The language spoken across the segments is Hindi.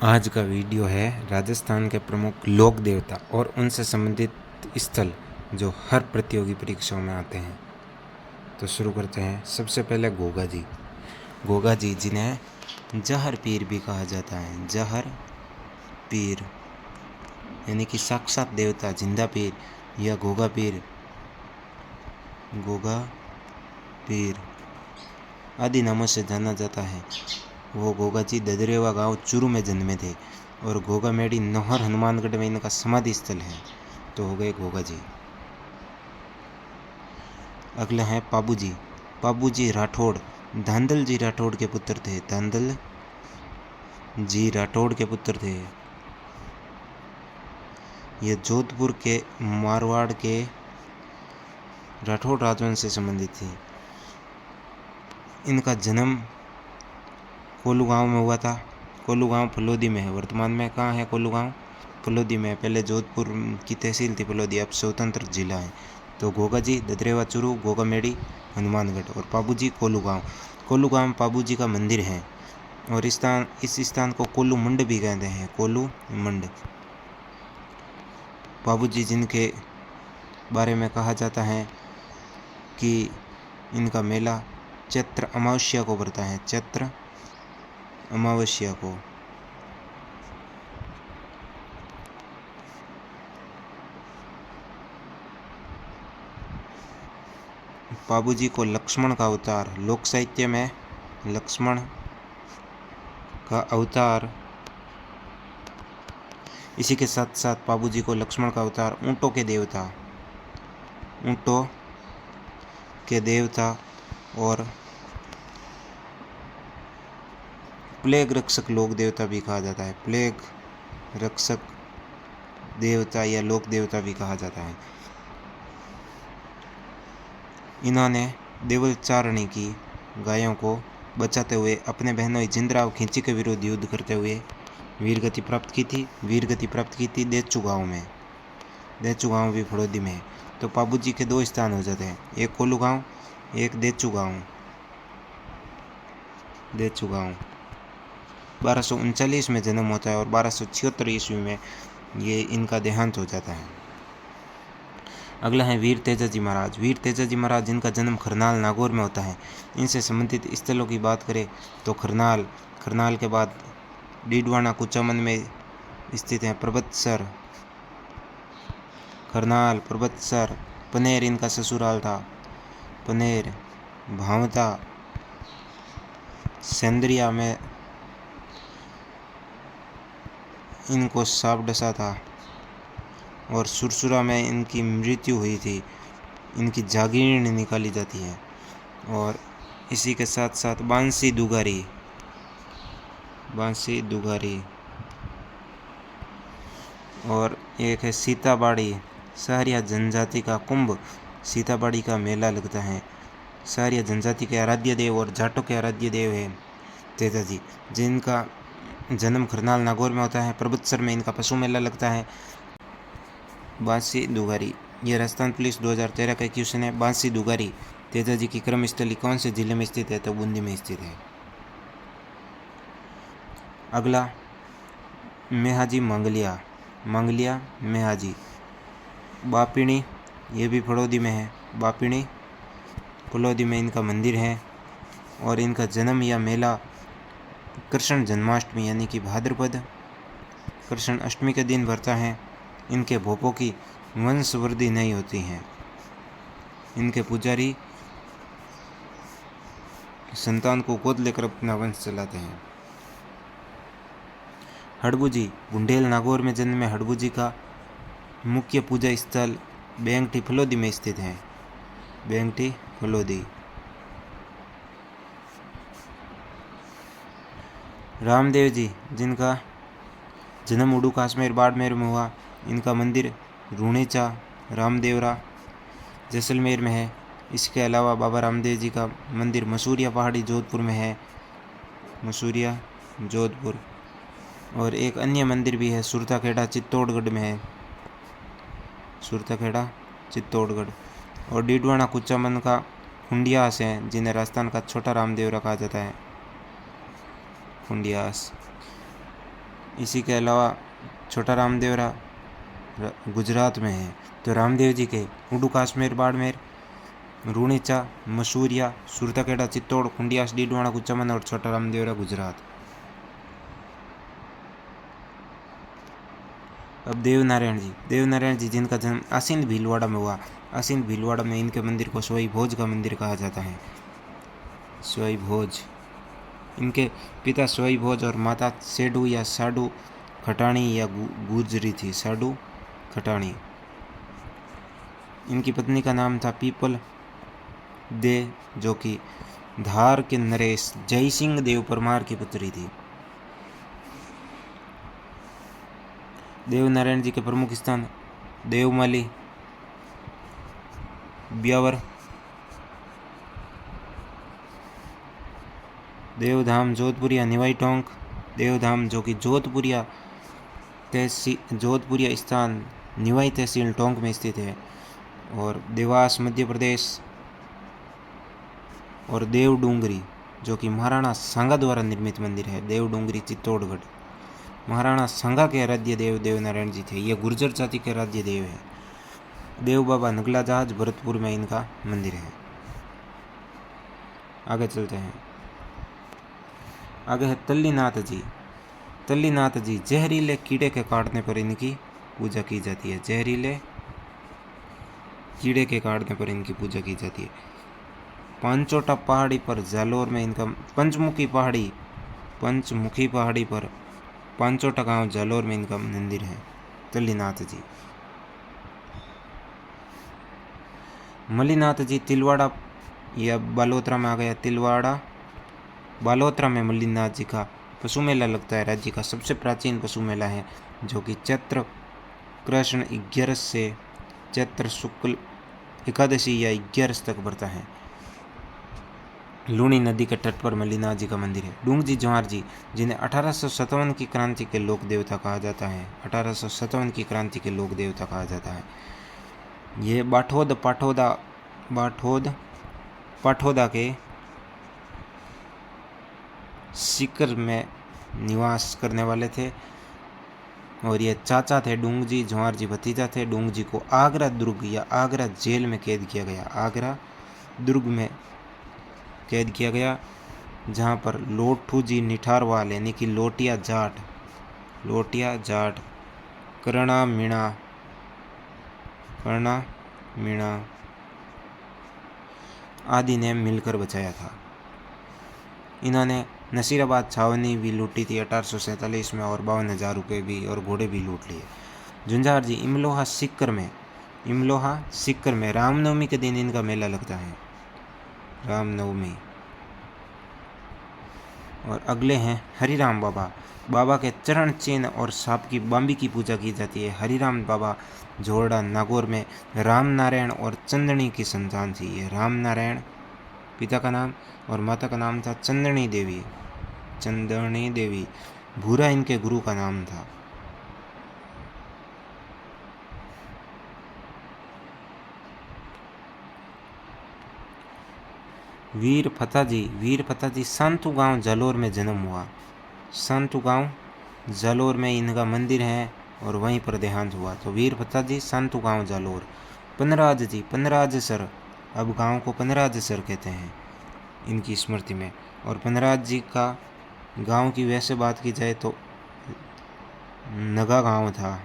आज का वीडियो है राजस्थान के प्रमुख लोक देवता और उनसे संबंधित स्थल जो हर प्रतियोगी परीक्षाओं में आते हैं। तो शुरू करते हैं। सबसे पहले गोगा जी जिन्हें जहर पीर भी कहा जाता है। जहर पीर यानी कि साक्षात देवता जिंदा पीर या गोगा पीर आदि नामों से जाना जाता है। वो गोगा जी ददरेवा गांव चूरू में जन्मे थे और गोगा मेड़ी नौहर हनुमानगढ़ में इनका समाधि स्थल है। तो हो गए गोगा जी। अगला है पाबू जी राठौड़ धांधल जी राठौड़ के पुत्र थे। धांधल जी राठौड़ के पुत्र थे। ये जोधपुर के मारवाड़ के राठौड़ राजवंश से संबंधित थे। इनका जन्म कोल्लू गांव में हुआ था। कोल्लू गांव फलोदी में है। वर्तमान में कहाँ है कोल्लू गांव? फलोदी में। पहले जोधपुर की तहसील थी फलोदी, अब स्वतंत्र जिला है। तो गोगा जी ददरेवा चूरू, गोगा मेड़ी हनुमानगढ़ और पाबू जी कोल्लू गांव पाबू जी का मंदिर है। और इस स्थान को कोल्लू मंड भी कहते हैं। कोल्लू मंड। पाबू जी जिनके बारे में कहा जाता है कि इनका मेला चैत्र अमावस्या को पड़ता है। चैत्र अमावस्या को। पाबू जी को लक्ष्मण का अवतार, लोक साहित्य में लक्ष्मण का अवतार। इसी के साथ साथ पाबू जी को लक्ष्मण का अवतार, ऊंटों के देवता और प्लेग रक्षक लोक देवता भी कहा जाता है। प्लेग रक्षक देवता या लोक देवता भी कहा जाता है। इन्होंने देवल चारणी की गायों को बचाते हुए अपने बहनोई जिंदराव खिंची के विरुद्ध युद्ध करते हुए वीरगति प्राप्त की थी देचू गांव भी फड़ोदी में है। तो पाबू जी के दो स्थान हो जाते हैं, एक कोल्लू गांव, एक देचू गांव। 1239 में जन्म होता है और 1276 ईस्वी में ये इनका देहांत हो जाता है। अगला है वीर तेजाजी महाराज जिनका जन्म खरनाल नागौर में होता है। इनसे संबंधित स्थलों की बात करें तो खरनाल के बाद डीडवाना कुचामन में स्थित है पर्वतसर। खरनाल, पर्वतसर, पनेर इनका ससुराल था। पनेर, भावता, सेंद्रिया में इनको सांप डसा था और सुरसुरा में इनकी मृत्यु हुई थी। इनकी जागीर निकाली जाती है। और इसी के साथ साथ बांसी दुगारी और एक है सीताबाड़ी। सहरिया जनजाति का कुंभ सीताबाड़ी का मेला लगता है। सहरिया जनजाति के आराध्य देव और जाटों के आराध्य देव है तेजाजी, जिनका जन्म खरनाल नागौर में होता है। पर्वतसर में इनका पशु मेला लगता है। बांसी दुगारी, यह राजस्थान पुलिस 2013 का क्वेश्चन है। बांसी दुगारी तेजाजी की क्रम स्थली कौन से जिले में स्थित है? तो बूंदी में स्थित है। अगला मेहाजी मांगलिया मेहाजी। बापिणी, ये भी फड़ोदी में है। बापिणी फड़ोदी में इनका मंदिर है और इनका जन्म या मेला कृष्ण जन्माष्टमी यानी कि भाद्रपद कृष्ण अष्टमी के दिन भरता है। इनके भोपों की वंशवृद्धि नहीं होती है। इनके पुजारी संतान को गोद लेकर अपना वंश चलाते हैं। हड़बू जी बुंडेल नागौर में जन्मे। हड़बू जी का मुख्य पूजा स्थल बेंगटी फलोदी में स्थित है। बेंगटी फलोदी। रामदेव जी जिनका जन्म उड़ू काश्मीर बाड़मेर में हुआ। इनका मंदिर रूणेचा रामदेवरा जैसलमेर में है। इसके अलावा बाबा रामदेव जी का मंदिर मसूरिया पहाड़ी जोधपुर में है। मसूरिया जोधपुर। और एक अन्य मंदिर भी है सुरताखेड़ा चित्तौड़गढ़ में है। सुरताखेड़ा चित्तौड़गढ़। और डीडवाना कुचामन का खुंडियास है, जिन्हें राजस्थान का छोटा रामदेवरा कहा जाता है। खुंडियास। इसी के अलावा छोटा रामदेवरा गुजरात में है। तो रामदेव जी के उडू काश्मीर बाड़मेर, रूणीचा, मसूरिया, सुरताखेड़ा, चित्तौड़, कुंडियास, डीडवाना, कुचामन और छोटा रामदेवरा गुजरात। अब देवनारायण जी जिनका जन्म आसीन भीलवाड़ा में हुआ। आसीन भीलवाड़ा में इनके मंदिर को सोई भोज का मंदिर कहा जाता है। सोई भोज, इनके पिता सोई भोज और माता सेडू या साडू खटाणी या गुजरी थी। साडू खटाणी। इनकी पत्नी का नाम था पीपल दे, जो कि धार के नरेश जय सिंह देव परमार की पुत्री थी। देवनारायण जी के प्रमुख स्थान देवमाली, ब्यावर, देवधाम जोधपुरिया, निवाई टोंक। देवधाम जो कि जोधपुरिया स्थान निवाई तहसील टोंक में स्थित है। और देवास मध्य प्रदेश। और देवडूंगरी जो कि महाराणा सांगा द्वारा निर्मित मंदिर है। देवडूंगरी चित्तौड़गढ़। महाराणा सांगा के आराध्य देव देवनारायण जी थे। ये गुर्जर जाति के आराध्य देव है। देव बाबा नगला जहाज भरतपुर में इनका मंदिर है। आगे चलते हैं। आगे है तल्लीनाथ जी। तल्लीनाथ जी जहरीले कीड़े के काटने पर इनकी पूजा की जाती है। जहरीले कीड़े के काटने पर इनकी पूजा की जाती है। पांचोटा पहाड़ी पर जालोर में इनका पंचमुखी पहाड़ी पर पांचोटा गांव जालोर में इनका मंदिर है। तल्लीनाथ जी। मल्लीनाथ जी तिलवाड़ा या बालोतरा में आ गया। तिलवाड़ा बालोतरा में मल्लीनाथ जी का पशु मेला लगता है। राज्य का सबसे प्राचीन पशु मेला है, जो कि चैत्र कृष्ण 11 से चैत्र शुक्ल एकादशी या 11 तक बढ़ता है। लूणी नदी के तट पर मल्लीनाथ जी का मंदिर है। डूंगजी जवाहर जी, जिन्हें 1857 की क्रांति के लोक देवता कहा जाता है। 1857 की क्रांति के लोक देवता कहा जाता है। ये पाठोदा के सीकर में निवास करने वाले थे। और ये चाचा थे। डूंगजी जवाहर जी भतीजा थे। डूंगजी को आगरा दुर्ग या आगरा जेल में कैद किया गया। आगरा दुर्ग में कैद किया गया, जहाँ पर लोठू जी निठारवाल यानी कि लोटिया जाट कर्णा मीणा आदि ने मिलकर बचाया था। इन्होंने नसीराबाद छावनी भी लूटी थी 1847 में, और 52,000 रुपये भी और घोड़े भी लूट लिए। झुंझार जी इमलोहा सीकर में रामनवमी के दिन इनका मेला लगता है। रामनवमी। और अगले हैं हरिराम बाबा के चरण चिन्ह और सांप की बांबी की पूजा की जाती है। हरिराम बाबा जोड़ा नागौर में राम नारायण और चंदनी की संतान थी। ये राम नारायण पिता का नाम और माता का नाम था चंदनी देवी। भूरा इनके गुरु का नाम था। वीर फता जी सांतु गांव जालोर में जन्म हुआ। सांतु गांव जालोर में इनका मंदिर है और वहीं पर देहांत हुआ। तो वीर फता जी सांतु गांव जालोर। पनराज सर, अब गांव को पनराज सर कहते हैं इनकी स्मृति में। और पनराज जी का गांव की वैसे बात की जाए तो नगा गांव था।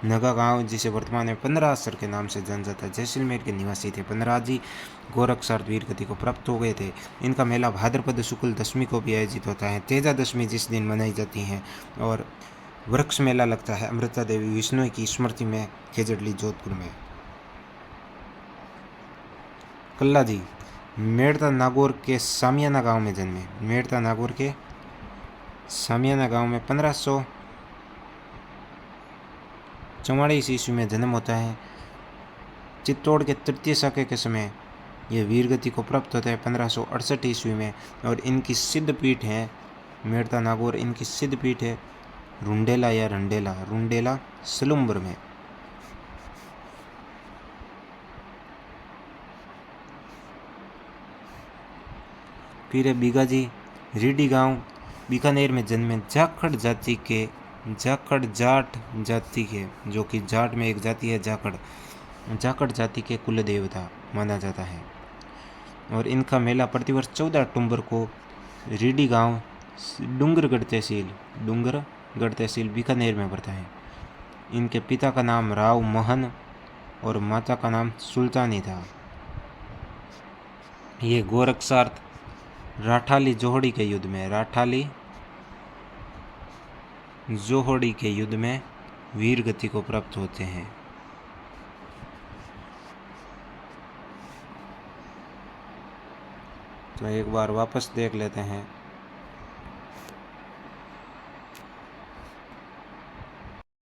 नगा गांव जिसे वर्तमान में पनराजसर के नाम से जाना जाता है। जैसलमेर के निवासी थे। पनराज जी गोरक्षार्थ वीर गति को प्राप्त हो गए थे। इनका मेला भाद्रपद शुक्ल दशमी को भी आयोजित होता है। तेजा दशमी जिस दिन मनाई जाती है। और वृक्ष मेला लगता है अमृता देवी विष्णु की स्मृति में खेजड़ली जोधपुर में। कल्ला जी मेड़ता नागौर के सामियाना गांव में जन्मे। मेड़ता नागौर के सामियाना गांव में 1544 ईस्वी में जन्म होता है। चित्तौड़ के तृतीय शाके के समय ये वीरगति को प्राप्त होता है 1568 ईस्वी में। और इनकी सिद्ध पीठ है मेड़ता नागौर। इनकी सिद्ध पीठ है रुंडेला सलुम्बर में। फिर है बीगा जी रीडी गांव बीकानेर में जन्मे जाखड़ जाट जाति के, जो कि जाट में एक जाति है जाखड़ जाति के कुल देवता माना जाता है। और इनका मेला प्रतिवर्ष 14 अक्टूबर को रीडी गांव डूंगरगढ़ तहसील बीकानेर में पड़ता है। इनके पिता का नाम राव महन और माता का नाम सुल्तानी था। ये गोरक्षार्थ राठाली जोहड़ी के युद्ध में वीर गति को प्राप्त होते हैं। तो एक बार वापस देख लेते हैं।